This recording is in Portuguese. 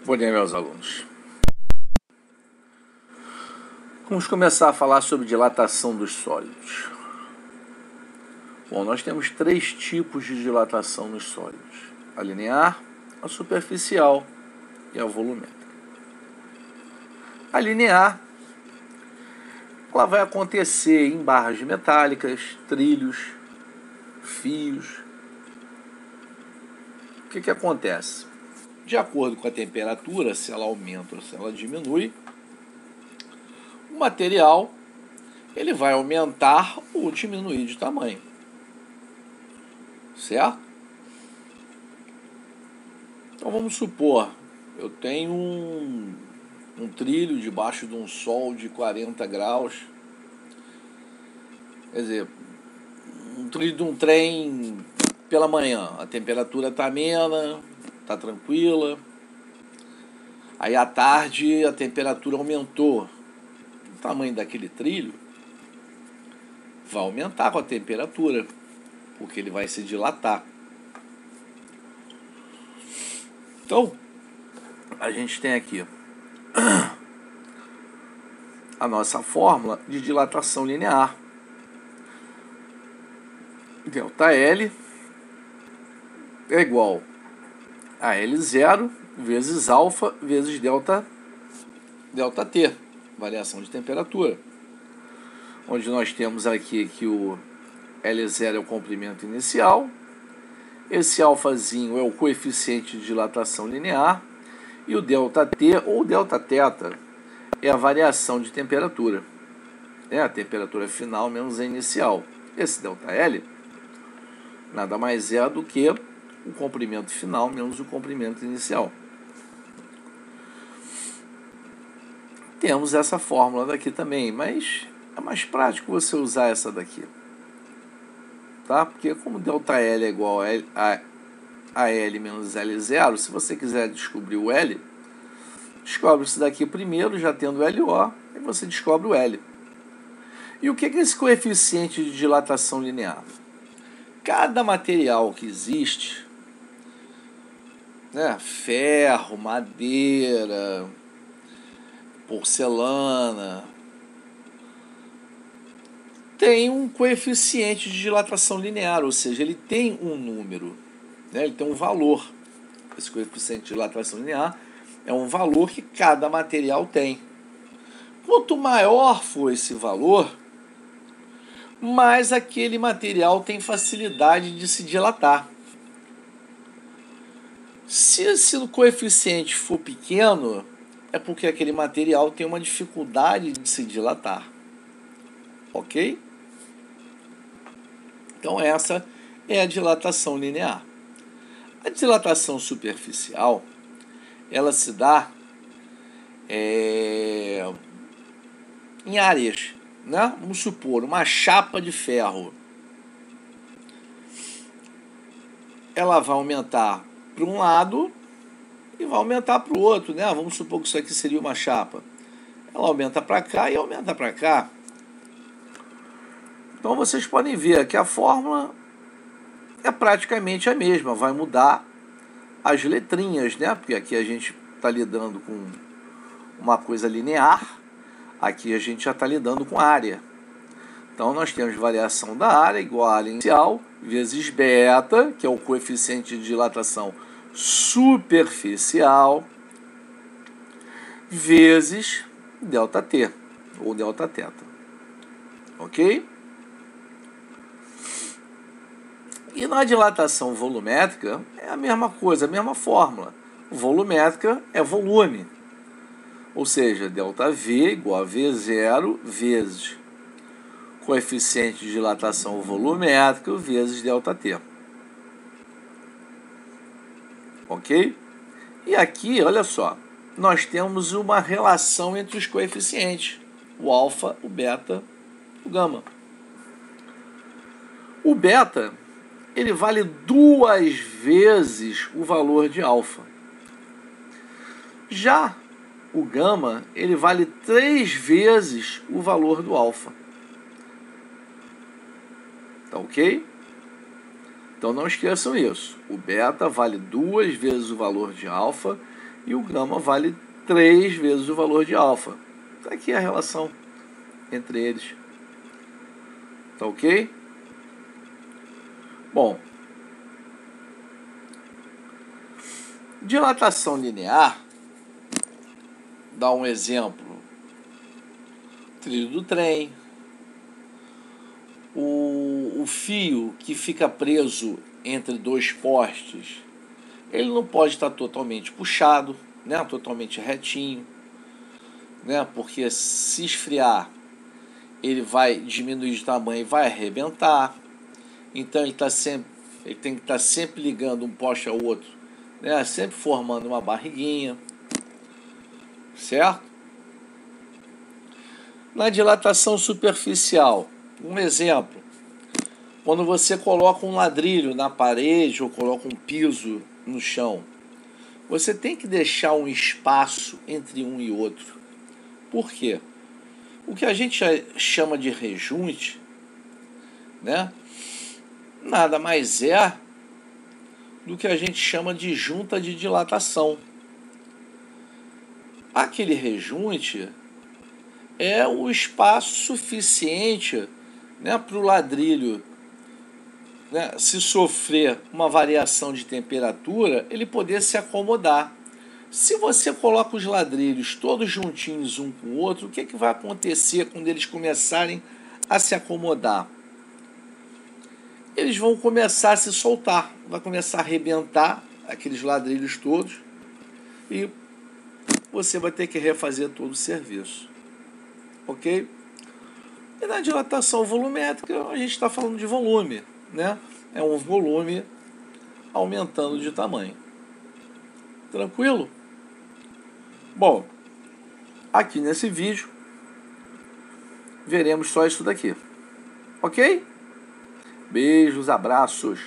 Bom dia, meus alunos. Vamos começar a falar sobre dilatação dos sólidos. Bom, nós temos três tipos de dilatação nos sólidos: a linear, a superficial e a volumétrica. A linear, ela vai acontecer em barras metálicas, trilhos, fios. O que acontece? De acordo com a temperatura, se ela aumenta ou se ela diminui, o material ele vai aumentar ou diminuir de tamanho. Certo? Então vamos supor, eu tenho um trilho debaixo de um sol de 40 graus. Quer dizer, um trilho de um trem pela manhã, a temperatura está amena, está tranquila. Aí à tarde a temperatura aumentou. O tamanho daquele trilho vai aumentar com a temperatura, porque ele vai se dilatar. Então, a gente tem aqui a nossa fórmula de dilatação linear. ΔL é igual a L0 vezes alfa vezes ΔT, variação de temperatura. Onde nós temos aqui que o L0 é o comprimento inicial, esse alfazinho é o coeficiente de dilatação linear e o ΔT ou Δθ é a variação de temperatura. É a temperatura final menos a inicial. Esse ΔL nada mais é do que o comprimento final menos o comprimento inicial. Temos essa fórmula daqui também, mas é mais prático você usar essa daqui. Tá? Porque como ΔL é igual a L menos L0, se você quiser descobrir o L, descobre isso daqui primeiro, já tendo LO, e você descobre o L. E o que é esse coeficiente de dilatação linear? Cada material que existe, né, ferro, madeira, porcelana, tem um coeficiente de dilatação linear, ou seja, ele tem um número, né, ele tem um valor. Esse coeficiente de dilatação linear é um valor que cada material tem. Quanto maior for esse valor, mais aquele material tem facilidade de se dilatar. Se esse coeficiente for pequeno, é porque aquele material tem uma dificuldade de se dilatar. Ok? Então essa é a dilatação linear. A dilatação superficial, ela se dá em áreas, né? Vamos supor, uma chapa de ferro. Ela vai aumentar para um lado e vai aumentar para o outro, né? Vamos supor que isso aqui seria uma chapa. Ela aumenta para cá e aumenta para cá. Então vocês podem ver que a fórmula é praticamente a mesma. Vai mudar as letrinhas, né? Porque aqui a gente está lidando com uma coisa linear. Aqui a gente já está lidando com área. Então nós temos variação da área igual a área inicial vezes beta, que é o coeficiente de dilatação superficial, vezes ΔT ou Δθ. Ok? E na dilatação volumétrica é a mesma coisa, a mesma fórmula. Volumétrica é volume. Ou seja, ΔV igual a V0 vezes coeficiente de dilatação volumétrica vezes ΔT. Ok? E aqui, olha só, nós temos uma relação entre os coeficientes. O alfa, o beta, o gama. O beta, ele vale 2 vezes o valor de alfa. Já o gama, ele vale 3 vezes o valor do alfa. Tá ok? Então não esqueçam isso. O beta vale 2 vezes o valor de alfa e o gama vale 3 vezes o valor de alfa. Está aqui a relação entre eles. Tá ok? Bom, dilatação linear, dá um exemplo, trilho do trem, o fio que fica preso entre dois postes, ele não pode estar totalmente puxado, né, totalmente retinho, né, porque se esfriar, ele vai diminuir de tamanho e vai arrebentar. Então ele tem que estar sempre ligando um poste ao outro, né, sempre formando uma barriguinha, certo? Na dilatação superficial, um exemplo, quando você coloca um ladrilho na parede ou coloca um piso no chão, você tem que deixar um espaço entre um e outro. Por quê? O que a gente chama de rejunte, né, nada mais é do que a gente chama de junta de dilatação. Aquele rejunte é o espaço suficiente, né, para o ladrilho, né, se sofrer uma variação de temperatura, ele poder se acomodar. Se você coloca os ladrilhos todos juntinhos um com o outro, o que vai acontecer quando eles começarem a se acomodar? Eles vão começar a se soltar, vai começar a arrebentar aqueles ladrilhos todos e você vai ter que refazer todo o serviço. Ok? E na dilatação volumétrica, a gente está falando de volume, né? É um volume aumentando de tamanho. Tranquilo? Bom, aqui nesse vídeo, veremos só isso daqui. Ok? Beijos, abraços.